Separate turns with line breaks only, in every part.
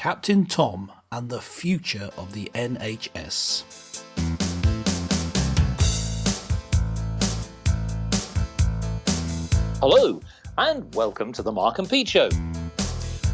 Captain Tom and the Future of the NHS.
Hello, and welcome to the Mark and Pete Show.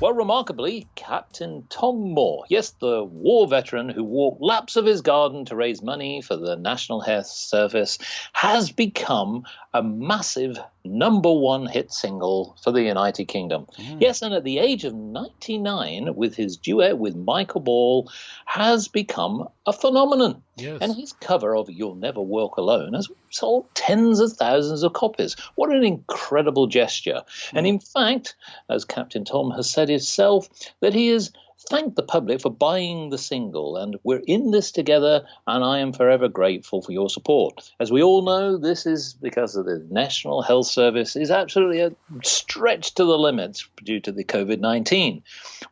Well, remarkably, Captain Tom Moore, yes, the war veteran who walked laps of his garden to raise money for the National Health Service, has become a massive #1 hit single for the United Kingdom. Yes, and at the age of 99, with his duet with Michael Ball, has become a phenomenon.
Yes.
And his cover of You'll Never Walk Alone has sold tens of thousands of copies. What an incredible gesture. And in fact, as Captain Tom has said himself, that he has thanked the public for buying the single, and we're in this together, and I am forever grateful for your support. As we all know, this is because of the National Health Service is absolutely stretched to the limits due to the COVID-19.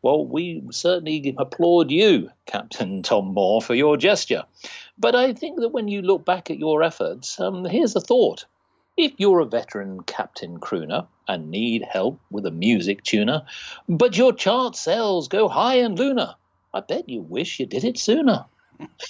Well, we certainly applaud you, Captain Tom Moore, for your gesture. But I think that when you look back at your efforts, here's a thought. If you're a veteran captain crooner and need help with a music tuner, but your chart sales go high and lunar, I bet you wish you did it sooner.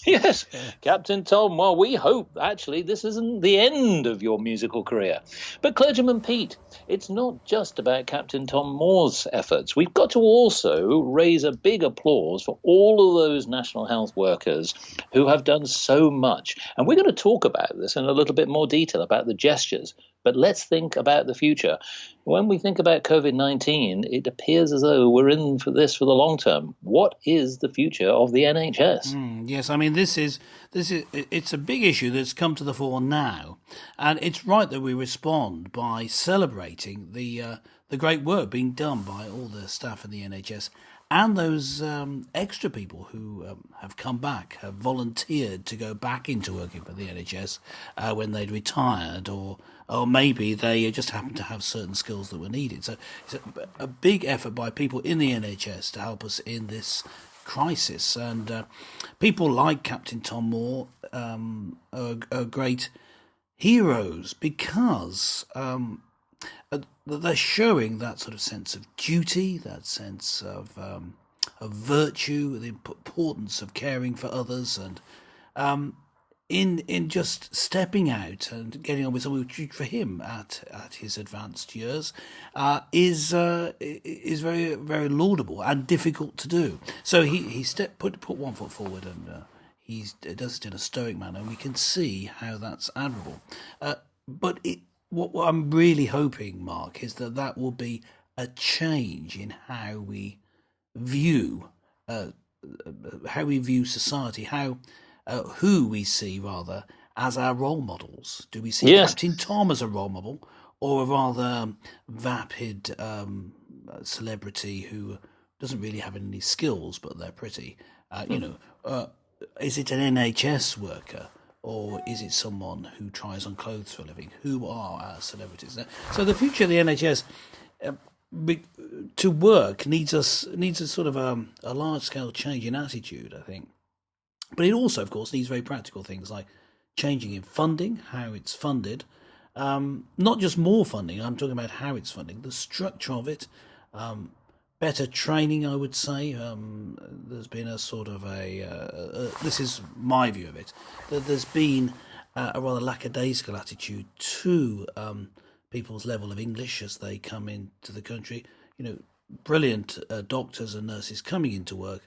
Yes, Captain Tom, well, we hope, actually, this isn't the end of your musical career. But Clergyman Pete, it's not just about Captain Tom Moore's efforts. We've got to also raise a big applause for all of those national health workers who have done so much. And we're going to talk about this in a little bit more detail, about the gestures. But let's think about the future. When we think about COVID-19, it appears as though we're in for this for the long term. What is the future of the NHS?
Yes, I mean, it's a big issue that's come to the fore now, and it's right that we respond by celebrating the great work being done by all the staff in the NHS and those extra people who have come back, have volunteered to go back into working for the NHS when they'd retired, or maybe they just happened to have certain skills that were needed. So it's a big effort by people in the NHS to help us in this crisis. And people like Captain Tom Moore are great heroes because they're showing that sort of sense of duty, that sense of virtue, the importance of caring for others, and in just stepping out and getting on with something which for him at his advanced years is very, very laudable and difficult to do. So he put 1 foot forward, and he does it in a stoic manner, and we can see how that's admirable. But what I'm really hoping, Mark, is that will be a change in how we view society, who we see rather as our role models. Do we see Captain Tom as a role model, or a rather vapid celebrity who doesn't really have any skills but they're pretty? Is it an NHS worker? Or is it someone who tries on clothes for a living? Who are our celebrities? So the future of the NHS to work needs a sort of a large-scale change in attitude, I think. But it also, of course, needs very practical things like changing in funding, how it's funded. Not just more funding, I'm talking about how it's funding, the structure of it, better training, I would say. There's been a sort of this is my view of it, that there's been a rather lackadaisical attitude to people's level of English as they come into the country. Brilliant doctors and nurses coming into work,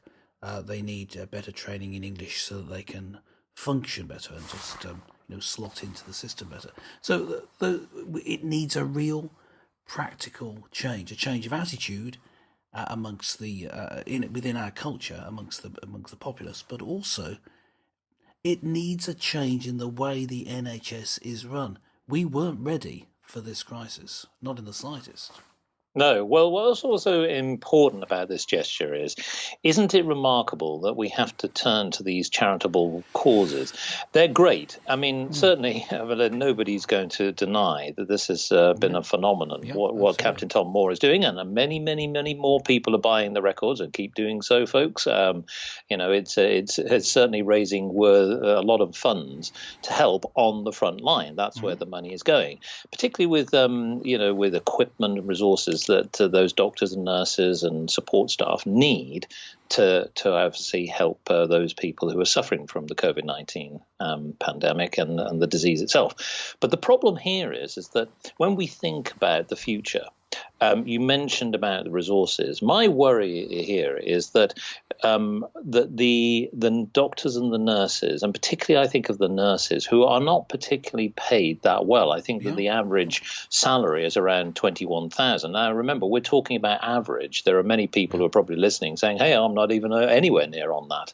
they need better training in English so that they can function better and just slot into the system better. So it needs a real practical change, a change of attitude amongst within our culture, amongst the populace, but also it needs a change in the way the NHS is run. We weren't ready for this crisis, not in the slightest.
No. Well, what's also important about this gesture isn't it remarkable that we have to turn to these charitable causes? They're great. I mean, certainly, nobody's going to deny that this has been a phenomenon, what Captain Tom Moore is doing, and many, many, many more people are buying the records and keep doing so, folks. It's certainly raising a lot of funds to help on the front line. That's where the money is going, particularly with with equipment and resources resources that those doctors and nurses and support staff need to obviously help those people who are suffering from the COVID-19 pandemic and the disease itself. But the problem here is that when we think about the future, you mentioned about the resources. My worry here is that the doctors and the nurses, and particularly I think of the nurses, who are not particularly paid that well. I think that the average salary is around 21,000. Now, remember, we're talking about average. There are many people who are probably listening saying, hey, I'm not even anywhere near on that.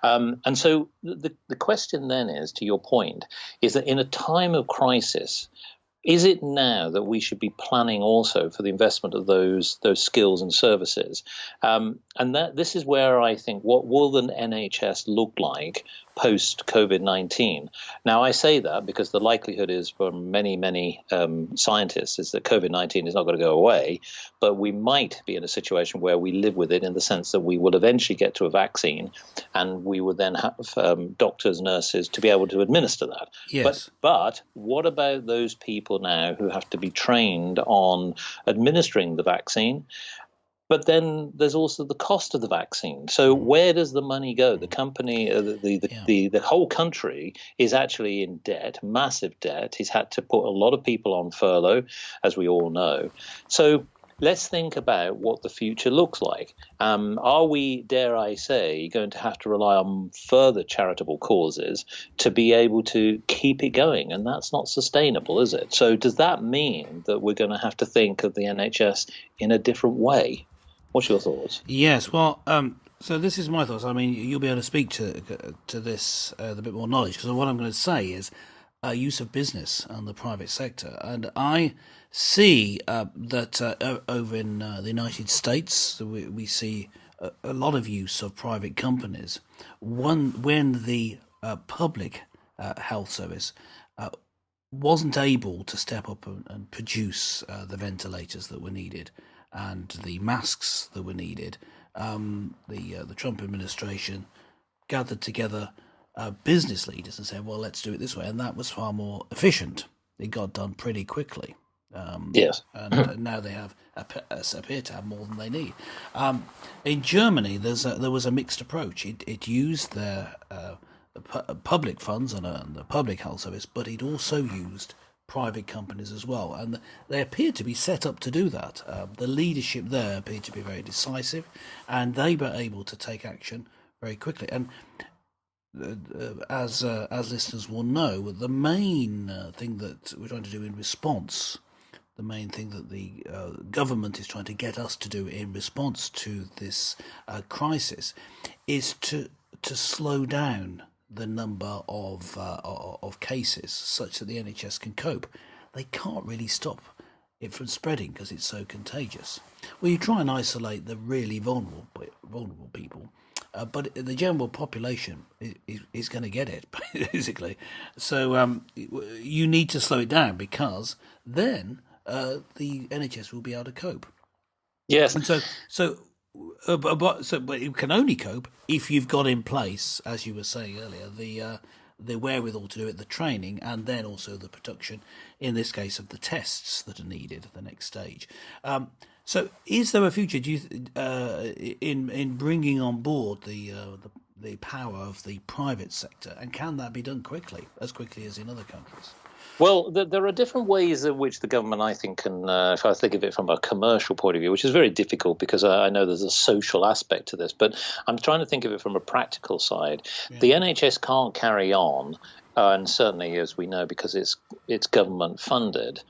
And so the question then is, to your point, is that in a time of crisis, is it now that we should be planning also for the investment of those skills and services? And that this is where I think, what will the NHS look like post COVID-19? Now, I say that because the likelihood is for many scientists is that COVID-19 is not going to go away, but we might be in a situation where we live with it in the sense that we will eventually get to a vaccine, and we will then have doctors, nurses to be able to administer that.
Yes.
But what about those people now who have to be trained on administering the vaccine? But then there's also the cost of the vaccine. So where does the money go? The company, the whole country is actually in debt, massive debt. He's had to put a lot of people on furlough, as we all know. So let's think about what the future looks like. Are we, dare I say, going to have to rely on further charitable causes to be able to keep it going? And that's not sustainable, is it? So does that mean that we're going to have to think of the NHS in a different way? What's your thoughts?
Yes, well, so this is my thoughts. I mean, you'll be able to speak to this with a bit more knowledge, because what I'm going to say is use of business and the private sector. And I see that over in the United States, we see a lot of use of private companies. When the public health service wasn't able to step up and produce the ventilators that were needed and the masks that were needed, the Trump administration gathered together business leaders and said, well, let's do it this way. And that was far more efficient. It got done pretty quickly.
Yes.
And now they appear to have more than they need. In Germany, there was a mixed approach. It used their public funds and the public health service, but it also used private companies as well, and they appear to be set up to do that. The leadership there appeared to be very decisive, and they were able to take action very quickly. And as listeners will know, the main thing that we're trying to do in response, the main thing that the government is trying to get us to do in response to this crisis, is to slow down the number of cases such that the NHS can cope. They can't really stop it from spreading because it's so contagious. Well, you try and isolate the really vulnerable people, but the general population is going to get it, basically. So you need to slow it down, because then the NHS will be able to cope.
Yes.
And but you can only cope if you've got in place, as you were saying earlier, the wherewithal to do it, the training, and then also the production, in this case, of the tests that are needed at the next stage. So, is there a future, do you, in bringing on board the power of the private sector, and can that be done quickly, as quickly as in other countries?
Well, there are different ways in which the government, I think, can, if I think of it from a commercial point of view, which is very difficult because I know there's a social aspect to this, but I'm trying to think of it from a practical side. Yeah. The NHS can't carry on, and certainly, as we know, because it's government funded.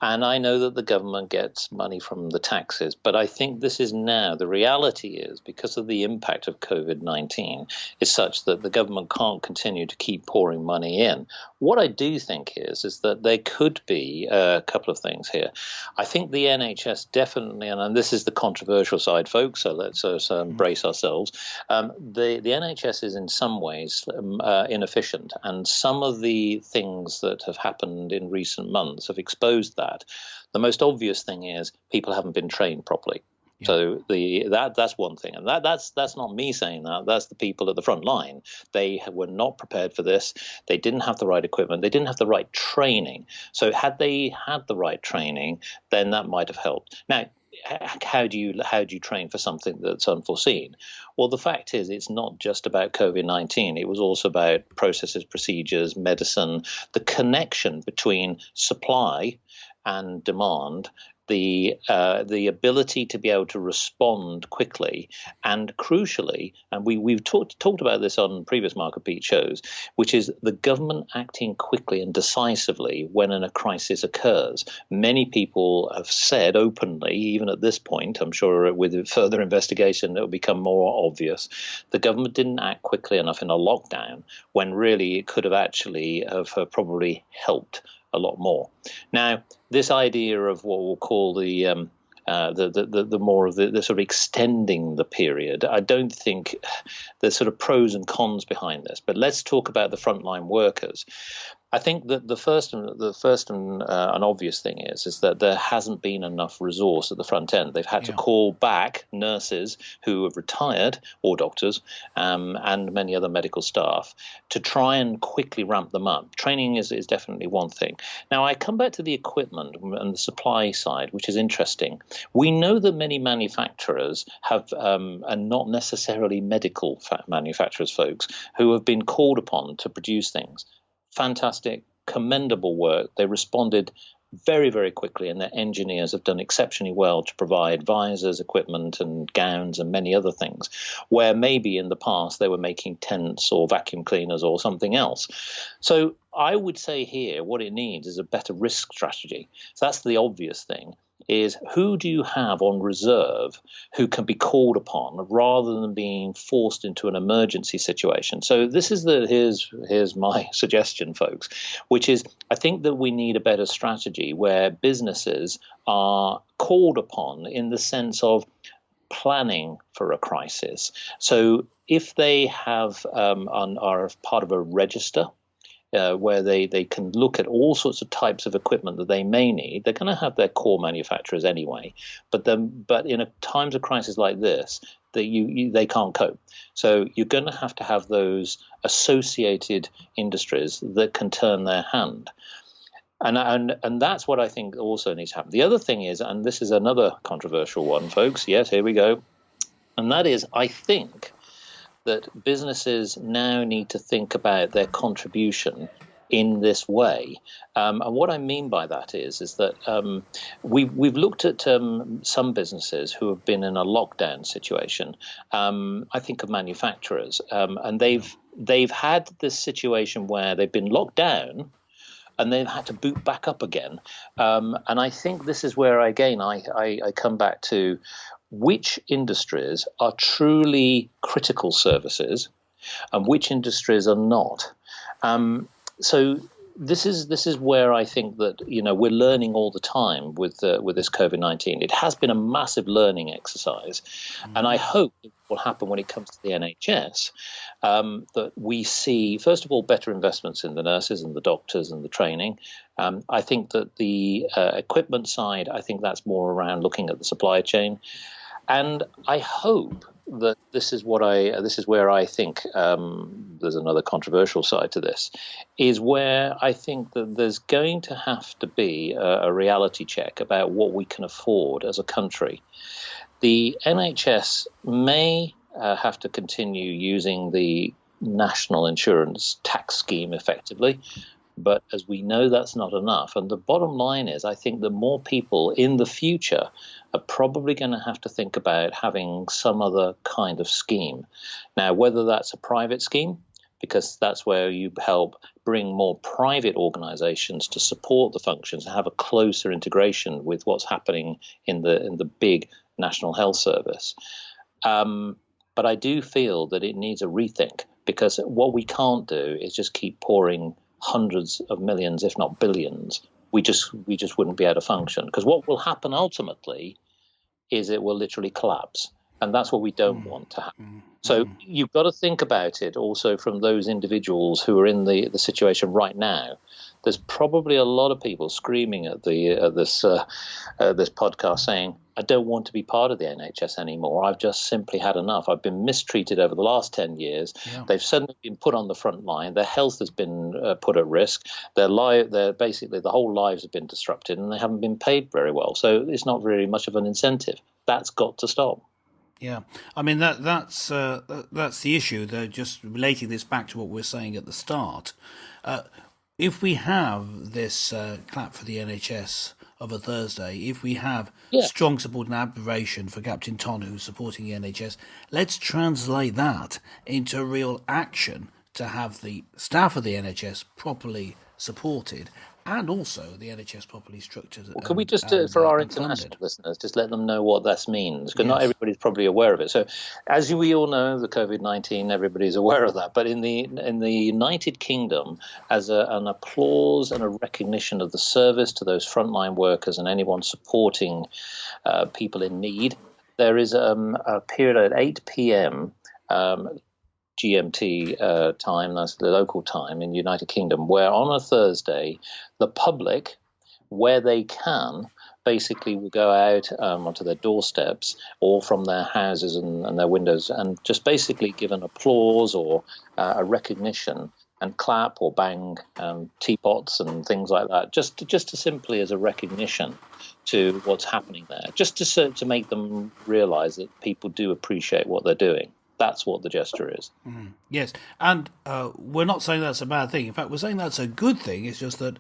And I know that the government gets money from the taxes, but I think this is now, the reality is, because of the impact of COVID-19, is such that the government can't continue to keep pouring money in. What I do think is that there could be a couple of things here. I think the NHS definitely, and this is the controversial side, folks, so let's brace ourselves. The NHS is in some ways inefficient, and some of the things that have happened in recent months have exposed that. The most obvious thing is people haven't been trained properly. Yeah. So that's one thing, and that's not me saying that. That's the people at the front line. They were not prepared for this. They didn't have the right equipment. They didn't have the right training. So had they had the right training, then that might have helped. Now, how do you train for something that's unforeseen? Well, the fact is, it's not just about COVID-19. It was also about processes, procedures, medicine, the connection between supply and demand, the ability to be able to respond quickly, and crucially, and we've talked about this on previous Market Beat shows, which is the government acting quickly and decisively when a crisis occurs. Many people have said openly, even at this point, I'm sure with further investigation it will become more obvious, the government didn't act quickly enough in a lockdown when really it could have actually have probably helped a lot more. Now, this idea of what we'll call the more of the sort of extending the period, I don't think there's sort of pros and cons behind this. But let's talk about the frontline workers. I think that the first and an obvious thing is that there hasn't been enough resource at the front end. They've had to call back nurses who have retired, or doctors, and many other medical staff, to try and quickly ramp them up. Training is definitely one thing. Now, I come back to the equipment and the supply side, which is interesting. We know that many manufacturers have, and not necessarily medical manufacturers, folks, who have been called upon to produce things. Fantastic, commendable work. They responded very, very quickly, and their engineers have done exceptionally well to provide visors, equipment, and gowns, and many other things, where maybe in the past they were making tents or vacuum cleaners or something else. So I would say here what it needs is a better risk strategy. So that's the obvious thing, is who do you have on reserve who can be called upon rather than being forced into an emergency situation. So this is here's my suggestion, folks, which is I think that we need a better strategy where businesses are called upon in the sense of planning for a crisis. So if they have are part of a register, where they can look at all sorts of types of equipment that they may need. They're going to have their core manufacturers anyway, but in times of crisis like this, they can't cope. So you're going to have those associated industries that can turn their hand. And that's what I think also needs to happen. The other thing is, and this is another controversial one, folks. Yes, here we go. And that is, I think that businesses now need to think about their contribution in this way. And what I mean by that is that we've looked at some businesses who have been in a lockdown situation. I think of manufacturers, and they've had this situation where they've been locked down and they've had to boot back up again. And I think this is where, again, I come back to which industries are truly critical services and which industries are not. So this is where I think that we're learning all the time with this COVID-19. It has been a massive learning exercise, and I hope it will happen when it comes to the NHS, that we see, first of all, better investments in the nurses and the doctors and the training. I think that the equipment side, I think that's more around looking at the supply chain. And I hope that this is where I think there's another controversial side to this, is where I think that there's going to have to be a reality check about what we can afford as a country. The NHS may have to continue using the national insurance tax scheme effectively, but as we know, that's not enough. And the bottom line is, I think that more people in the future are probably going to have to think about having some other kind of scheme. Now, whether that's a private scheme, because that's where you help bring more private organizations to support the functions and have a closer integration with what's happening in the big National Health Service. But I do feel that it needs a rethink, because what we can't do is just keep pouring hundreds of millions, if not billions. We just wouldn't be able to function, because what will happen ultimately is it will literally collapse. And that's what we don't want to happen. So you've got to think about it also from those individuals who are in the situation right now. There's probably a lot of people screaming at this podcast saying, I don't want to be part of the NHS anymore. I've just simply had enough. I've been mistreated over the last 10 years.
Yeah.
They've suddenly been put on the front line. Their health has been put at risk. Basically, the whole lives have been disrupted, and they haven't been paid very well. So it's not very much of an incentive. That's got to stop.
Yeah, I mean that's the issue. They're just relating this back to what we were saying at the start. If we have this clap for the NHS of a Thursday, if we have strong support and admiration for Captain Ton, who's supporting the NHS, let's translate that into real action to have the staff of the NHS properly supported and also the NHS properly structured.
Can we just, for our international listeners, just let them know what this means? Because not everybody's probably aware of it. So, as we all know, the COVID-19, everybody's aware of that. But in the United Kingdom, as an applause and a recognition of the service to those frontline workers and anyone supporting people in need, there is a period at 8 p.m. GMT time, that's the local time in the United Kingdom, where on a Thursday, the public, where they can, basically will go out onto their doorsteps or from their houses and their windows and just basically give an applause or a recognition and clap or bang teapots and things like that, just simply as a recognition to what's happening there, just to make them realise that people do appreciate what they're doing. That's what the gesture is.
Yes, and we're not saying that's a bad thing. In fact, we're saying that's a good thing. It's just that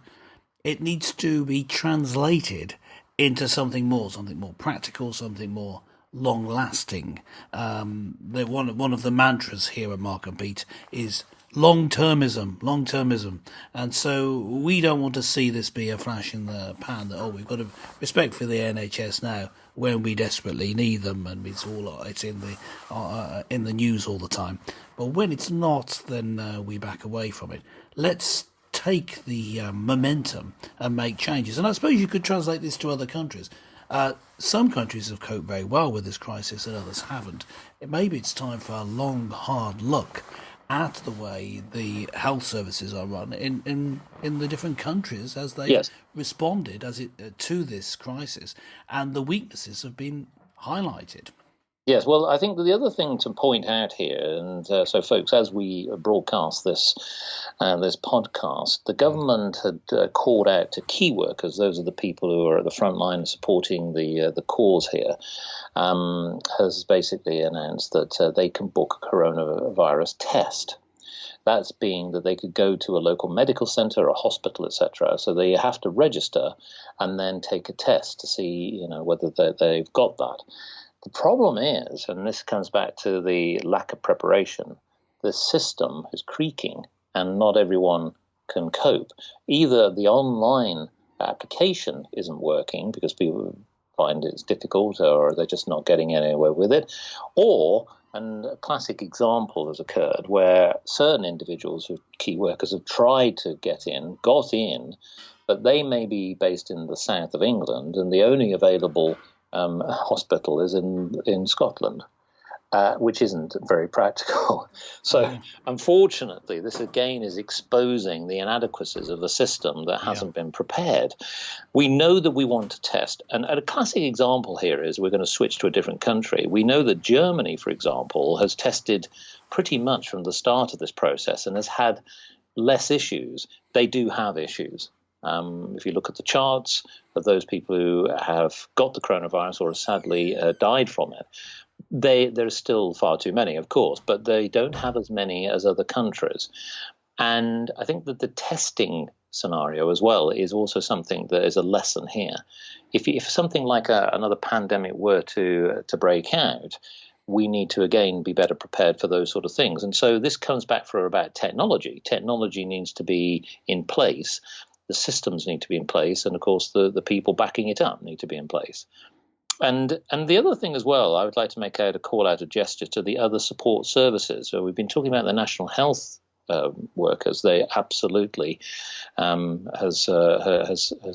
it needs to be translated into something more practical, something more long-lasting. One of the mantras here at Mark and Pete is long-termism. And so we don't want to see this be a flash in the pan that, we've got to respect for the NHS now when we desperately need them, and it's in the news all the time. But when it's not, then we back away from it. Let's take the momentum and make changes. And I suppose you could translate this to other countries. Some countries have coped very well with this crisis and others haven't. Maybe it's time for a long, hard look at the way the health services are run in the different countries as they responded to this crisis, and the weaknesses have been highlighted.
Yes, well, I think the other thing to point out here, and so folks, as we broadcast this podcast, the government had called out to key workers, those are the people who are at the front line supporting the cause here, has basically announced that they can book a coronavirus test. That's being that they could go to a local medical centre, a hospital, etc. So they have to register and then take a test to see, whether they've got that. The problem is, and this comes back to the lack of preparation, the system is creaking and not everyone can cope. Either the online application isn't working because people find it's difficult or they're just not getting anywhere with it, or, and a classic example has occurred where certain individuals, key workers, have tried to got in, but they may be based in the south of England and the only available hospital is in Scotland, which isn't very practical. So, unfortunately, this again is exposing the inadequacies of a system that hasn't been prepared. We know that we want to test, and a classic example here is we're going to switch to a different country. We know that Germany, for example, has tested pretty much from the start of this process and has had less issues. They do have issues. If you look at the charts of those people who have got the coronavirus or have sadly died from it, there's still far too many, of course, but they don't have as many as other countries. And I think that the testing scenario as well is also something that is a lesson here. If something like another pandemic were to break out, we need to, again, be better prepared for those sort of things. And so this comes back about technology. Technology needs to be in place. The systems need to be in place, and of course the people backing it up need to be in place. And the other thing as well, I would like to make a gesture to the other support services. So we've been talking about the National Health workers. They absolutely has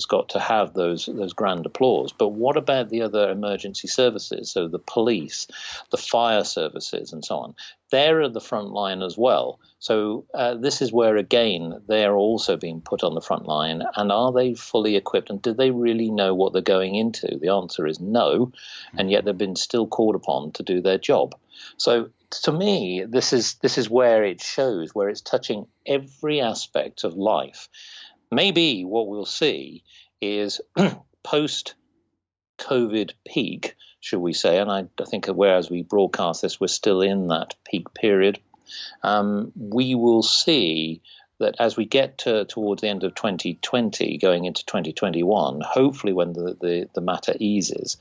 got to have those grand applause. But what about the other emergency services? So the police, the fire services, and so on. They're at the front line as well. So this is where, again, they're also being put on the front line. And are they fully equipped? And do they really know what they're going into? The answer is no. And yet they've been still called upon to do their job. So to me, this is where it shows, where it's touching every aspect of life. Maybe what we'll see is post-COVID peak, shall we say, and I think whereas we broadcast this, we're still in that peak period. We will see that as we get towards the end of 2020, going into 2021, hopefully when the matter eases,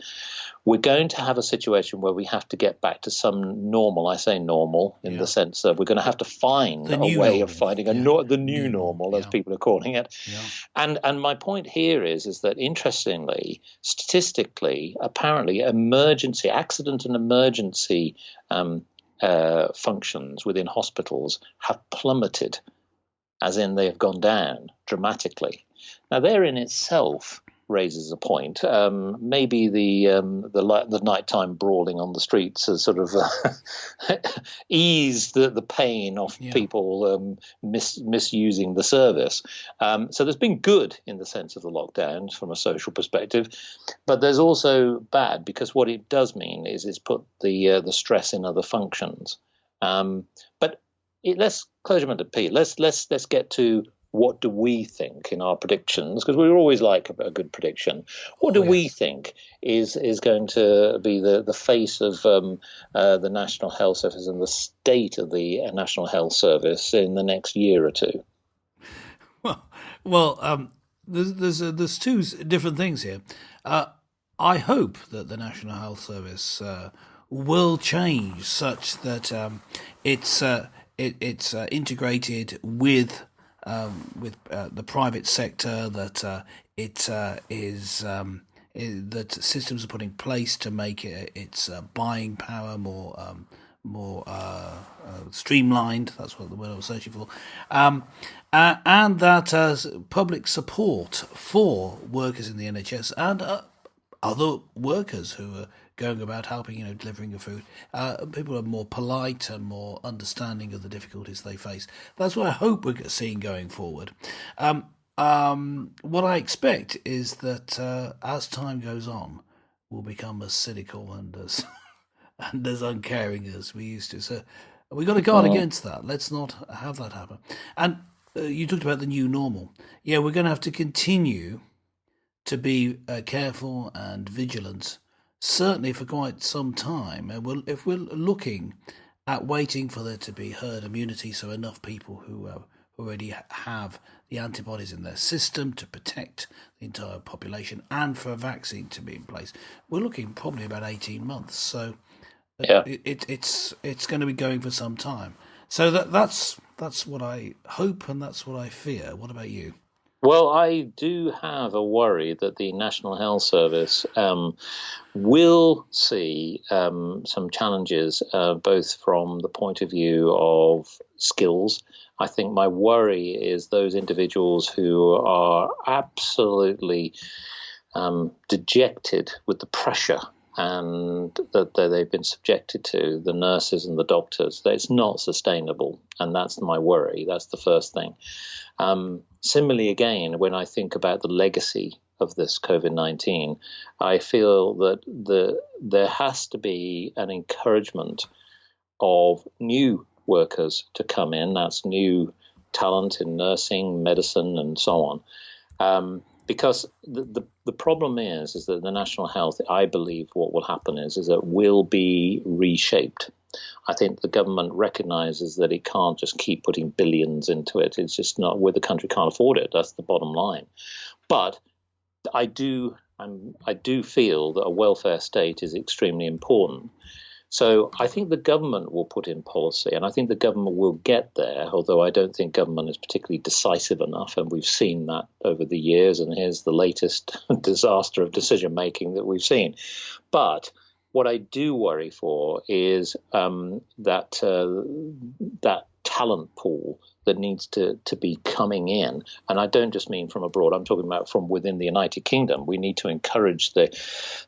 we're going to have a situation where we have to get back to some normal. I say normal in the sense that we're going to have to find a way of finding the new normal, as people are calling it. Yeah. And my point here is that, interestingly, statistically, apparently, accident and emergency functions within hospitals have plummeted, as in they have gone down dramatically. Now, there in itself raises a point. Maybe the nighttime brawling on the streets has sort of eased the pain of people misusing the service. So there's been good in the sense of the lockdowns from a social perspective, but there's also bad, because what it does mean is it's put the stress in other functions. But let's close your mind to Pete. Let's get to what do we think in our predictions, because we always like a good prediction. What do we think is going to be the face of the National Health Service and the state of the National Health Service in the next year or two?
Well, there's two different things here. I hope that the National Health Service will change such that it's integrated with the private sector, that that systems are put in place to make its buying power more streamlined. That's what the word I was searching for, and that public support for workers in the NHS and other workers who are going about helping, delivering the food. People are more polite and more understanding of the difficulties they face. That's what I hope we're seeing going forward. What I expect is that as time goes on, we'll become as cynical and as uncaring as we used to. So we've got to guard against that. Let's not have that happen. And you talked about the new normal. Yeah, we're going to have to continue to be careful and vigilant, certainly for quite some time. And if we're looking at waiting for there to be herd immunity, so enough people who already have the antibodies in their system to protect the entire population, and for a vaccine to be in place, we're looking probably about 18 months. So it's going to be going for some time. So that's what I hope, and that's what I fear. What about you?
Well, I do have a worry that the National Health Service will see some challenges, both from the point of view of skills. I think my worry is those individuals who are absolutely dejected with the pressure and that they've been subjected to, the nurses and the doctors, that it's not sustainable. And that's my worry. That's the first thing. Similarly, again, when I think about the legacy of this COVID-19, I feel that there has to be an encouragement of new workers to come in. That's new talent in nursing, medicine, and so on. Because the problem is that the national health, I believe what will happen is it will be reshaped. I think the government recognises that it can't just keep putting billions into it. It's just not where the country can't afford it. That's the bottom line. But I do feel that a welfare state is extremely important. So I think the government will put in policy, and I think the government will get there, although I don't think government is particularly decisive enough, and we've seen that over the years, and here's the latest disaster of decision-making that we've seen. But what I do worry for is that talent pool that needs to be coming in. And I don't just mean from abroad, I'm talking about from within the United Kingdom. We need to encourage the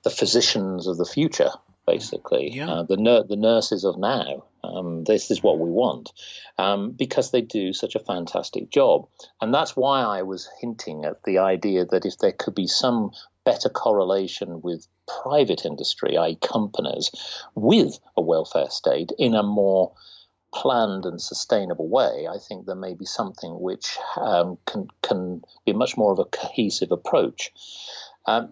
physicians of the future, basically, the nurses of now. This is what we want, because they do such a fantastic job. And that's why I was hinting at the idea that if there could be some better correlation with private industry, i.e. companies, with a welfare state in a more planned and sustainable way, I think there may be something which can be much more of a cohesive approach.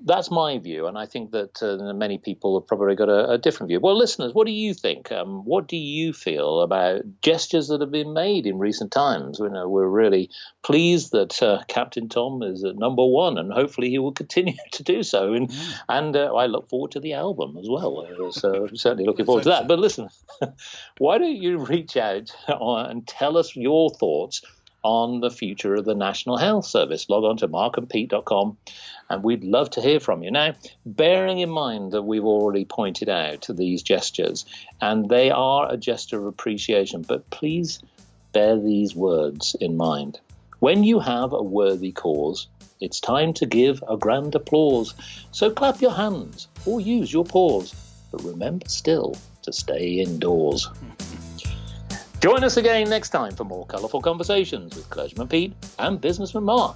That's my view, and I think that many people have probably got a different view. Well, listeners, what do you think? What do you feel about gestures that have been made in recent times? We're really pleased that Captain Tom is at number one, and hopefully he will continue to do so. And I look forward to the album as well. So I'm certainly looking forward to that. But listen, why don't you reach out and tell us your thoughts on the future of the National Health Service? Log on to markandpete.com, and we'd love to hear from you. Now, bearing in mind that we've already pointed out these gestures, and they are a gesture of appreciation, but please bear these words in mind. When you have a worthy cause, it's time to give a grand applause. So clap your hands or use your paws, but remember still to stay indoors. Join us again next time for more colourful conversations with Clergyman Pete and Businessman Mark.